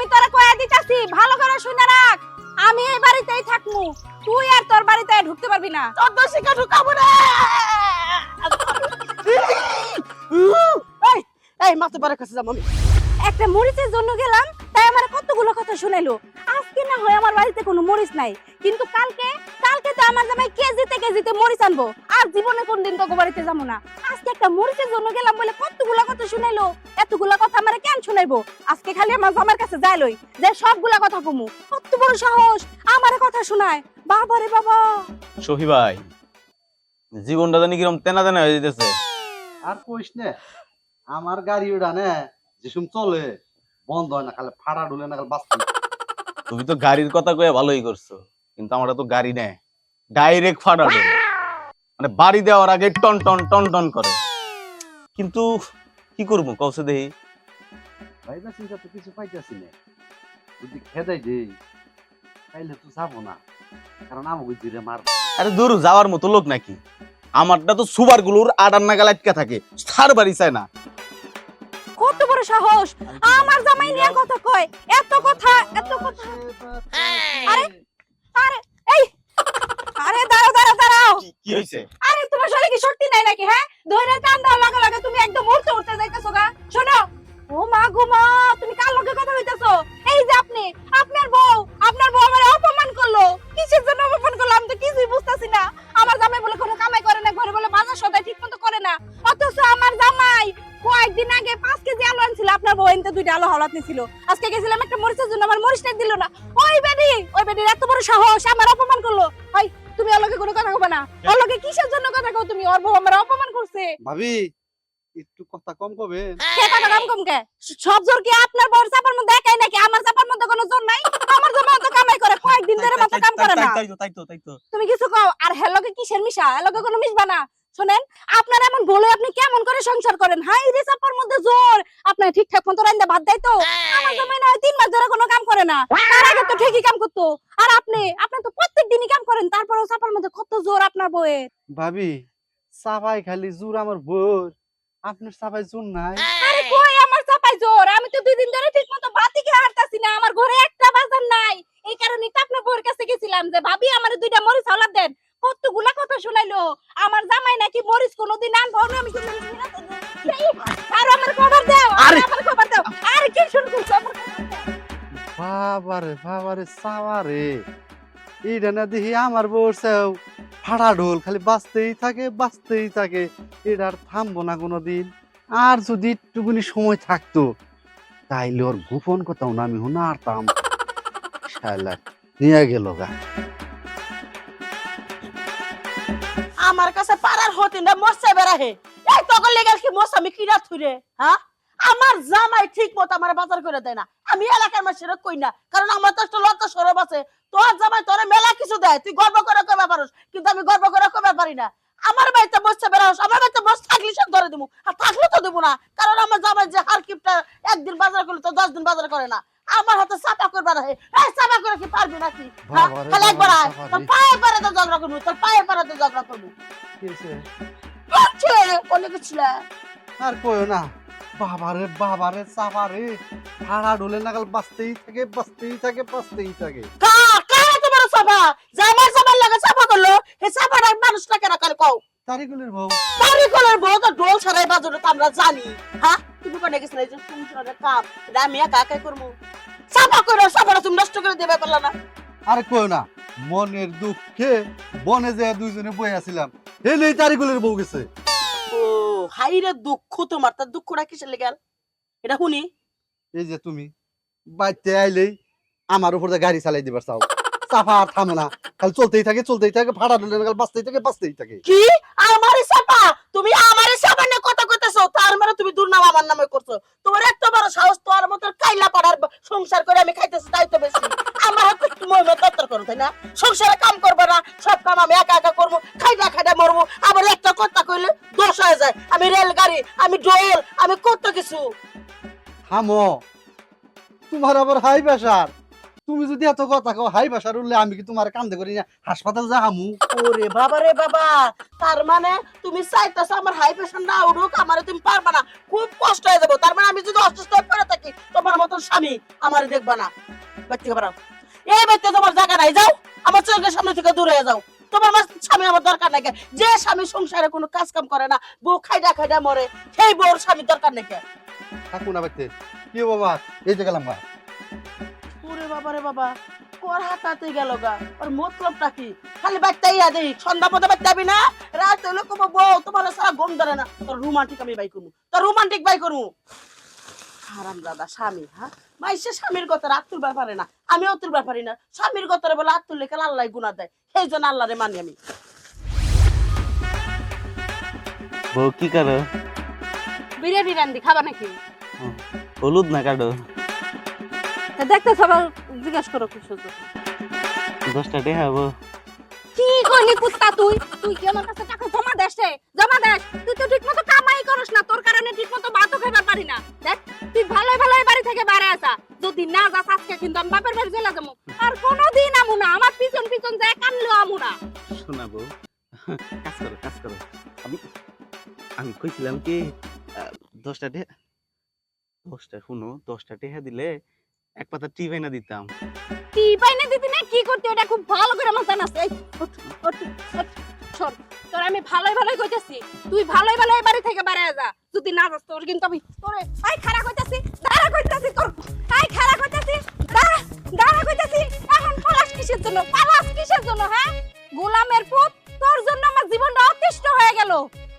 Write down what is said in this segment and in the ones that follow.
আমি তোরে কইয়া দিতাছি ভালো করে শুনে রাখ, আমি এই বাড়িতেই থাকমু, তুই আর তোর বাড়িতে ঢুকতে পারবি না। চোদ্দ শিখা ঢুকাবো রে। এই এই মাথা পারে কাছে যাবো আমি। একটা মরিচের জন্য গেলাম, তাই আমার কতগুলো কথা শুনাইলো। আজকে না হয় আমার বাড়িতে কোনো মরিচ নাই, কিন্তু কালকে তো আমার জামাই কেজিতে কেজিতে মরিচ আনবো, আর জীবনে কোনদিন তোকে বাড়িতে যাবো না। আজকে একটা মরিচের জন্য গেলাম বলে কতগুলো কথা শুনাইলো, এতগুলো কথা আমারে কেন শুনাইবো? আজকে খালি আমার জামার কাছে যাইলই যে সবগুলা কথা কমু, কত বড় সাহস আমারে কথা শোনায়। বাবা রে বাবা। সহি ভাই, জীবনটা জানি কিরম তেনা তেনা হয়ে যেতেছে। আর কইস না, আমার গাড়ি ওটা না যেসম চলে বন্ধ হয় না, খালি ফাড়া ঢুলে না, খালি বাস্তি। তুমি তো গাড়ির কথা কয়ে ভালোই করছো, কিন্তু আমরা তো গাড়ি নেই, ডাইরেক্ট ফাটা ডোল, মানে বাড়ি দেওয়ার আগে টন টন টন টন করে। কিন্তু কি করবো কৌশে দেহি? ভাইবা চিন্তা তো কিছু পাইতেছি না, যদি খেদাই দেই তাইলে তো যাবো না, কারণ আমাকে ধীরে মার। আরে দূর যাওয়ার মতো লোক নাকি? আমারটা তো সুবার গুলোর আডার নাগাল আটকে থাকে, সার বাড়ি চায় না। কত বড় সাহস আমার জামাই নিয়ে কথা কয়, এত কথা। আরে আরে এই আরে দাঁড়াও। কি হইছে? আরে তোমার শরীরে কি শক্তি নাই নাকি? হ্যাঁ, ধরে টান দাও লাগা তুমি একদম উঠতে যাইতেছো গা। শোনো, ও মা গো মা, তুমি কার লগে কথা কইতাছো? এই যে আপনার বউ আমারে অপমান করলো। কিসের জন্য অপমান করলো আমি তো কিছুই বুঝতাছি না। আমার জামাই বলে কোনো কামাই করে না, ঘরে বলে বাজার সদাই ঠিকমতো করে না, অথচ আমার জামাই কয়েকদিন আগে 5 কেজি আলু আনছিল, আপনার বউ এনতে 2টা আলু হাওলাত নিছিল। আজকে গেছিলাম একটা মরিচের জন্য, আমার মরিচটা দিল না। ওই বেডির এত বড় সাহস আমার অপমান করলো। ভাই তুমি ওর লগে কোনো কথা কবে না। ওর লগে কিসের জন্য কথা কও তুমি? ওর বউ আমার অপমান করছে। ভাবি একটু কথা কম কবে। কে কথা কম কে? সব জোর কি আপনার বউর চাপার মধ্যে একাই নাকি? আমার চাপার মধ্যে কোনো জোর নাই? আমার জামাই তো কামাই করে, কয়েকদিন ধরে মাথা কাম করে না। তাই তো তুমি কিছু কও। আর হেলকে কিসের মিশা? হেলকে কোনো মিশবা না। শুনেন, আপনার এমন বলে আপনি কেমন করে সংসার করেন? হাই রে চাপার মধ্যে জোর, আপনার ঠিকঠাক মতো রান্দা ভাত দেয় তো? আমার জামাই না 3 মাস ধরে কোনো কাম করে না, তার আগে তো ঠিকই কাম করতো। আর আপনি তো প্রত্যেক দিনই কাম করেন, তারপরেও চাপার মধ্যে কত জোর আপনার বউয়ের। ভাবি সাফাই খালি জোর আমার বোর, আপনার সাফাই জোর নাই। আরে কই আমার চাপাই জোর? আমি তো 2 দিন ধরে ঠিকমতো ভাতই খেয়ে হারতাছি না, আমার ঘরে একটা বাজার নাই। এই কারণেই তো আপনার বউয়ের কাছে গেছিলাম যে ভাবি আমারে 2টা মরিচ হাওলাত দেন। কতগুলা কথা শুনাইলো। আমার জামাই নাকি মরিচ কোনোদিন আনবো না। আমি আর আমার খবর দাও, আমার খবর দাও। আরে কি শুরু করছো? বাবারে সাওয়ারে, এইটা না দেখি আমার বউর সেও ফাড়া ঢোল, খালি বাঁচতেই থাকে। এটা আর থামবো না কোনোদিন। আর যদি একটুকুনি সময় থাকতো তাইলে ওর গোপন কথাও না আমি শুনারতাম। শালা নিয়ে গেল গা। আমার কাছে পাড়ার হতিন না মশা বেরাহে। এই তখন লেগে কি মশা আমি কিনা থুরে? হ্যাঁ, আমার জামাই ঠিক মতো আমার বাজার করে দেয় না। আমি এলাকার মানুষের কই না, কারণ আমার তো একটা লজ্জা সরব আছে। তোর জামাই তোরে মেলা কিছু দেয়, তুই গর্ব করে কইবা পারোস, কিন্তু আমি গর্ব করে কইবা পারি না। আমার বাড়িতে মশা বেরাস, আমার বাড়িতে মশা থাকলে সব ধরে দেবো, আর থাকলে তো দেবো না। কারণ আমার জামাই যে হারকিপটা একদিন বাজার করলে তো 10 দিন বাজার করে না। আমার হাতে চাপা করবা না। এই চাপা করে কি পারবি নাকি? খালি একবার আয়, তোর পায়ে পারে তো ঝগড়া করবো, তোর পায়ে পারে তো ঝগড়া করবো। বলে গেছিল আর কইও না, বাবারে সাবারে ফাড়া ঢোলে নাগাল বাঁচতেই থাকে। তোমার চাপা জামার চাপার লাগে চাপা করলো, এই চাপাটা মানুষটা কেন কাল কও? তারিকুলের বউ। তারিকুলের বউ তো ঢোল ছাড়াই বাজানো তো আমরা জানি। হ্যাঁ, তুমি কোনে গেছিলে যে সংসারের কাম এটা আমি একা একাই করবো? চাপা করে চাপাটা তুমি নষ্ট করে দেবে পারলা না। আরে কইও না, মনের দুঃখে বনে যে দুইজনে বই আছিলাম, এলেই তারিকুলের বউ গেছে। ও হাইরে দুঃখ তোমার, তার দুঃখটা কিসের লেগে? এটা শুনি। এই যে তুমি বাইতে আইলেই আমার উপর দিয়ে গাড়ি চালাই দিবার চাও, চাপা আর থামে না, খালি চলতেই থাকে, ফাড়া ঢোলে নাগাল বাঁচতেই থাকে। কি আমারই চাপা? তুমি আমারই চাপা নিয়ে কথা কইতেছো, তার মানে তুমি দুর্নাম আমার নামে করছো। তোমার এত বড় সাহস, তোর মতো কাইলা পাড়ার সংসার করে আমি খাইতেছি তাই তো বেশি। আমার হাতে তুমি দত্তর করো, তাই না? সংসারে কাম করবে না, সব কাম আমি একা একা করবো, খাইটা মরবো। আবার একটা কথা কইলে দোষ হয়ে যায়। আমি রেলগাড়ি, আমি ডোল, আমি কত কিছু। থামো, তোমার আবার হাই প্রেসার, তুমি যদি এত কথা কও হাই ভাষার উঠলে আমি কি তোমার কান্দে করি না হাসপাতাল যা হামু? ওরে বাবা রে বাবা, তার মানে তুমি চাইতেছো আমার হাই প্রেশার না উঠুক, আমারে তুমি পারবা না, খুব কষ্ট হয়ে যাবো। তার মানে আমি যদি অসুস্থ হয়ে পড়ে থাকি তোমার মতন স্বামী আমারে দেখবা না। বাড়ি থেকে বেরাও, এই বাড়িতে তোমার জায়গা নাই, যাও আমার চোখের সামনে থেকে দূরে হয়ে যাও। তোমার স্বামী আমার দরকার নাই। যে স্বামী সংসারে কোনো কাজ কাম করে না, বউ খাইডা খাইডা মরে, সেই বউর স্বামী দরকার নাকি? থাকুন না বাইতে। কি বাবা, এই যে গেলাম গা। ওরে বাবা রে বাবা, কোর হাতাতে গেল গা, ওর মতলবটা কি? খালি বাইতেই আদি সন্ধ্যা পথে বাইতে যাবি না, রাত হইলে কব বউ তোমার সারা ঘুম ধরে না। তোর রোমান্টিক আমি বাই করবো, তোর রোমান্টিক বাই করবো। হারাম দাদা স্বামী, হ্যাঁ মাইসে স্বামীর কথা রাত তুলবার পারে না, আমিও তুলবার পারি না। স্বামীর কথা বলে হাত তুললে কেন আল্লাহ গুণা দেয়, সেই জন্য আল্লাহরে মানি আমি। বউ কি করো? বিরিয়ানি রান্দি খাবা নাকি? হলুদ না কাটো? দেখতে সবার জিজ্ঞেস করো কি শুধু 10টা টাকা হবো। কি কইলি কুত্তা তুই? তুই কি আমার কাছে টাকা জমা দেস রে? জমা দেস। তুই তো ঠিকমতো কামাই করস না, তোর কারণে ঠিকমতো ভাতও খাইবার পারি না। দেখ তুই ভালোই ভালোই বাড়ি থেকে বাইরে আসা, যদি না যাস আজকে কিন্তু আমি বাপের বাড়ি চলে যাবো। আর কোনোদিন আমু না, আমার পিছন পিছন যায় কানলেও আমু না। শোনা বউ, কাজ করো কাজ করো। আমি কইছিলাম কি 10টা টাকা, 10টা টাকা দিলে এক পাতা টি বাইনা দিতাম। কি পাইনে দিতি না কি করতে, ওটা খুব ভালো করে আমার জানাস। এই ওঠ, ওঠ, ওঠ, শোন তোর আমি ভালোই ভালোই কইতাছি, তুই ভালোই ভালোই বাড়ি থেকে বাইরে যা। যদি না যাস তোর কিন্তু আমি তোরে আই খাড়া কইতাছি, দাঁড়া কইতাছি তোর, আই খাড়া কইতাছি, দাঁড়া দাঁড়া কইতাছি। এখন পালাস কিসের জন্য? পালাস কিসের জন্য? হ্যাঁ গোলামের পুত, তোর জন্য আমার জীবনটা অতিষ্ঠ হয়ে গেল।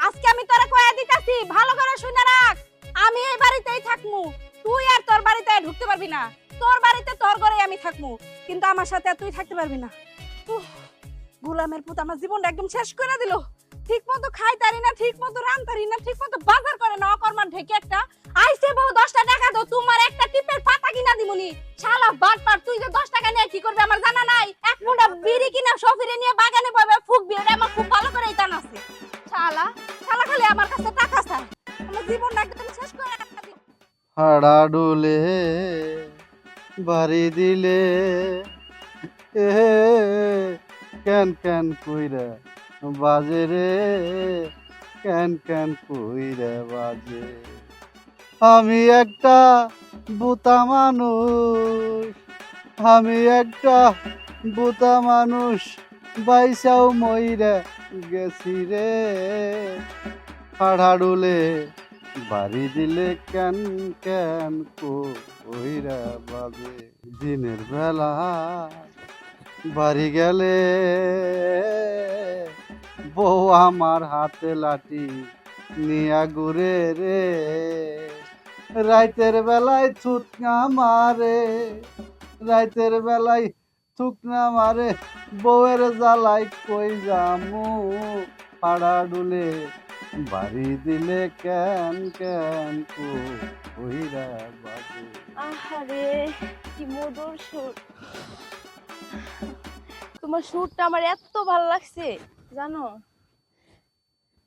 আজকে আমি তোরে কইয়া দিতাছি, ভালো করে শুনে রাখ, আমি এই বাড়িতেই থাকমু। তুই আর তোর বাড়িতে ঢুকতে পারবি না। তোর বাড়িতে তোর ঘরে আমি থাকবো, কিন্তু আমার সাথে তুই থাকতে পারবি না। গোলামের পুত আমার জীবনটা একদম শেষ করে দিল। ঠিক মতো খাইতারি না, ঠিক মতো রান্তারি না, ঠিক মতো বাজার করে না, অকর্মার ঢেকে একটা। আইসে বউ 10টা টাকা দাও, তোমার একটা টিপের পাতা কিনা দিমুনি। শালা বাটপার, তুই যে 10 টাকা নিয়ে কি করবি আমার জানা নাই? এক মুঠা বিড়ি কিনা সফিরে নিয়ে বাগানে বইবে ফুকবি, ওটা আমার খুব ভালো করে জানা আছে। শালা শালা খালি আমার কাছে টাকা চায়, আমার জীবনটা একদম শেষ করে রাখতে। ফাড়া ডোলে বাড়ি দিলে এ কেন কেন কইরা বাজে রে, কেন কেন কইরা বাজে। আমি একটা বোতা মানুষ, আমি একটা বোতা মানুষ, বাইসাও মইরা গেছি রে। ফাড়া ডোলে বাড়ি দিলে কেন কেন কইরা বাজে। দিনের বেলা বাড়ি গেলে বউ আমার হাতে লাঠি নিয়া ঘুরে রে। রাইতের বেলায় থুতনা মারে, রাইতের বেলায় থুকনা মারে, বউয়ের জ্বালাই কই যামু। পাড়া ডুলে বাড়ি দিলে কেন কেন কইরা বাজে। আহারে কি মধুর সুর, তোমার সুরটা আমার এত ভালো লাগছে জানো।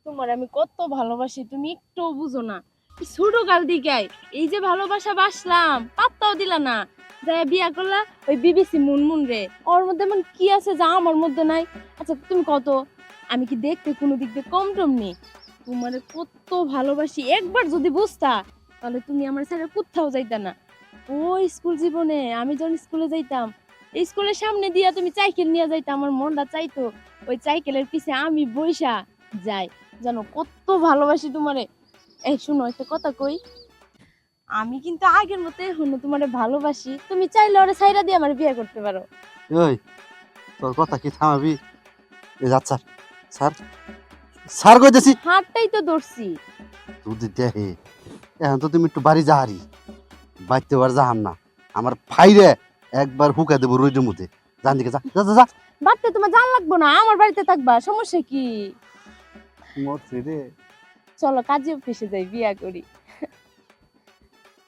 তোমার আমি কত ভালোবাসি, তুমি একটু বুঝো না। ছোট কাল দিকে এই যে ভালোবাসা বাসলাম, পাত্তাও দিলা না, যাই বিয়া করলা ওই বিবিসি মুনমুন রে। ওর মধ্যে এমন কি আছে যা আমার মধ্যে নাই? আচ্ছা তুমি কত, আমি কি দেখতে কোনো দিক দিয়ে কম টম নেই? তোমার কত ভালোবাসি, একবার যদি বুঝতা তাহলে তুমি আমার ছেড়ে কোথাও যাইতা না। ওই স্কুল জীবনে আমি যখন স্কুলে যাইতাম, এই স্কুলের সামনে দিয়া তুমি সাইকেল নিয়ে যাইতা, আমার মনটা চাইতো ওই সাইকেলের পিছে আমি বইসা যাই। জানো কত ভালোবাসি তোমারে। এই শুনো একটা কথা কই, আমি কিন্তু আগের মতো এখনো তোমারে ভালোবাসি। তুমি চাইলে ওরে ছাইরা দিয়ে আমার বিয়ে করতে পারো। ওই তোর কথা কি থামাবি? আচ্ছা স্যার, স্যার কইতেছি হাতটাই তো ধরছি। তুই দেহে এখন তো তুমি একটু বাড়ি যাহারি, বাইতে বার যাহাম না, আমার ফাইরে একবার হুকা দেবো রোজের মধ্যে। জান দিকে যা যা যা। বাড়তে তোমার জান লাগবো না, আমার বাড়িতে থাকবা, সমস্যা কি? মরছি রে। চলো কাজে অফিসে যাই, বিয়া করি।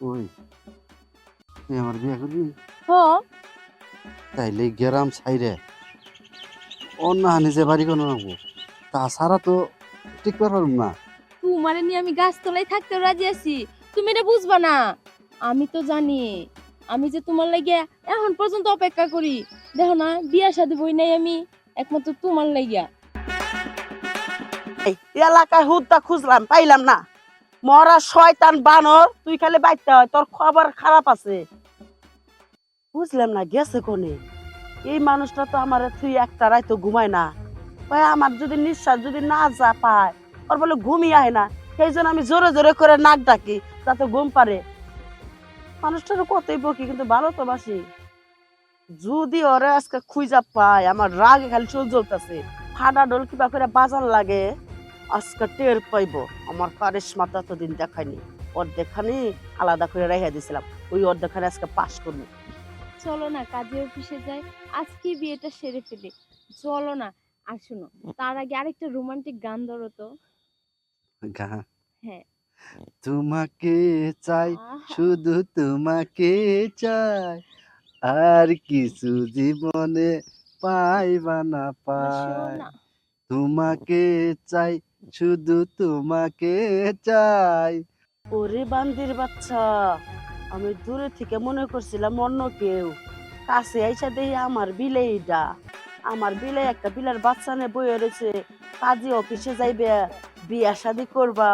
ওই তুই আমার বিয়ে করবি? হো তাইলে গেরাম ছাইরে অন্য হানি যে বাড়ি কোনো রাখবো, তাছাড়া তো ঠিক পারলাম না। তোমারে নিয়ে আমি গাছতলায় থাকতে রাজি আছি, তুমি এটা বুঝবা না। আমি তো জানি আমি যে তোমার লাগিয়া এখন পর্যন্ত অপেক্ষা করি, দেখো না বিয়া শাদী বই নাই আমি একমাত্র তোমার লাগিয়া। এই এলাকায় হুদ্দা খুঁজলাম পাইলাম না, মরা শয়তান বানর তুই খালি বাইতে হয়, তোর খবর খারাপ আছে। বুঝলাম না গেছে কোনে এই মানুষটা, তো আমার তুই একটা রায় তো ঘুমায় না। ভাই আমার যদি নিঃশ্বাস যদি না যা পায়, ওর বলে ঘুমই আয় না, সেই জন্য আমি জোরে জোরে করে নাক ডাকি যাতে ঘুম পারে। মানুষটার কতই বকি, কিন্তু ভালো তো বাসি। যদি ওরে আজকে খুঁজা পায়, আমার রাগে খালি চল জ্বলতেছে, ফাটা ডোল কিবা করে বাজার লাগে, আজকে টের পাইব। আমার কারিশমাটা এতদিন দেখায়নি, অর্ধেকখানি আলাদা করে রেখে দিয়েছিলাম, ওই অর্ধেকখানি আজকে পাস করবো। চলো না কাজে অফিসে যাই, আজকে বিয়েটা সেরে ফেলি, চলো না। আর শোনো, তার আগে আরেকটা রোমান্টিক গান ধরো তো। গান? হ্যাঁ। তোমাকে চাই, আহা, শুধু তোমাকে চাই, আর কিছু জীবনে পাইবা না হাসো পাই। না। তোমাকে চাই, শুধু তোমাকে চাই। ওরে বান্দির বাচ্চা, আমি দূরে থেকে মনে করছিলাম অন্য কেউ, কাছে আইসা দেখি আমার বিলেইটা। আমার বিলে একটা বিলের বাচ্চা নিয়ে বইয়ে রয়েছে, কাজী অফিসে যাইবে, বিয়া শাদি করবা,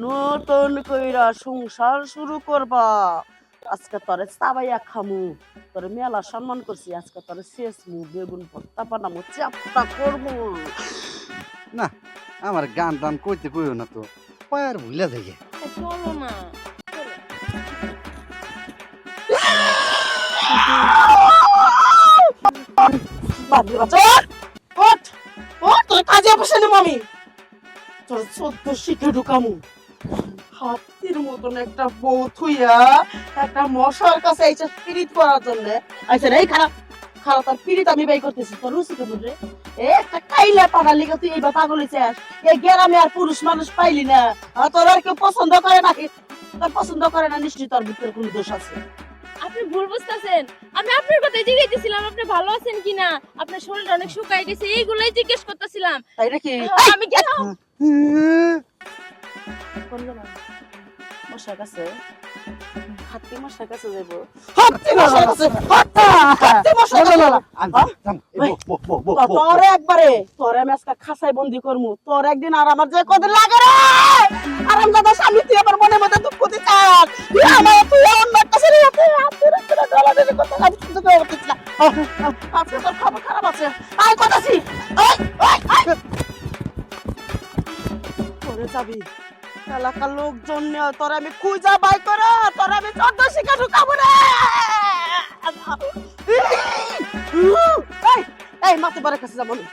নতুন কইরা সংসার শুরু করবা। আজকে তোরে চাবাইয়া খামু, তোরে মেলা সম্মান করছি, আজকে তোরে শেষ মু বেগুন ভর্তা বানামু, চাপটা করবো। না, আমার গান টান কইতে কইও না তো, পায়ের ভুলে দেখে। চলো না, চলো। বান্দির বাচ্চা, ওঠ ওঠ, তোর কাজে অফিসে নেবো আমি, তোর 14 শিখে ঢুকামু। হাতির মতন একটা বউ থুইয়া একটা মশার কাছে আইসা পিরিত করার জন্য আইসা রে, খারাপ খারাপ তার পিরিত আমি বাই করতেছি, তোর রুচি কেমন রে? এ একটা কাইলা পাড়ার লিগে তুই এইবার পাগল হইছিস, এই গ্রামে আর পুরুষ মানুষ পাইলি না, আর তোর আর কেউ পছন্দ করে নাকি? তোর পছন্দ করে না নিশ্চয়ই তোর ভিতরে কোনো দোষ আছে। আপনি ভুল বুঝতেছেন, আমি আপনার কথাই জিজ্ঞাসছিলাম আপনি ভালো আছেন কিনা, আপনার শরীরটা অনেক শুকাই গেছে, এইগুলাই জিজ্ঞেস করতেছিলাম। তাই নাকি? আমি গেলাম কোন গেলাম? মশার কাছে, হাতি মশার কাছে যাইবো, হাতি মশার কাছে, হাতি মশার কাছে। তোরে একবারে তোরে আমি আজকে খাসায় বন্দি করমু, তোর একদিন আর আমার যে কদিন লাগে রে, আরাম দাদা স্বামী তুই আমার মনে মধ্যে দুঃখ দিস, তুই আমার তুই অন্য একটা ছেলে হাতে হাতে রাখতে ডলারের কথা আমি শুনতে পাচ্ছিলাম। আজকে তোর খবর খারাপ আছে, আয় কথাছি তোরে যাবি এলাকার লোকজন নিয়ে, তোর আমি খুঁজা বাই করে তোর আমি 14 শিখা ঢুকাবো রে। এই মাতে পারে কাছে যাবো না।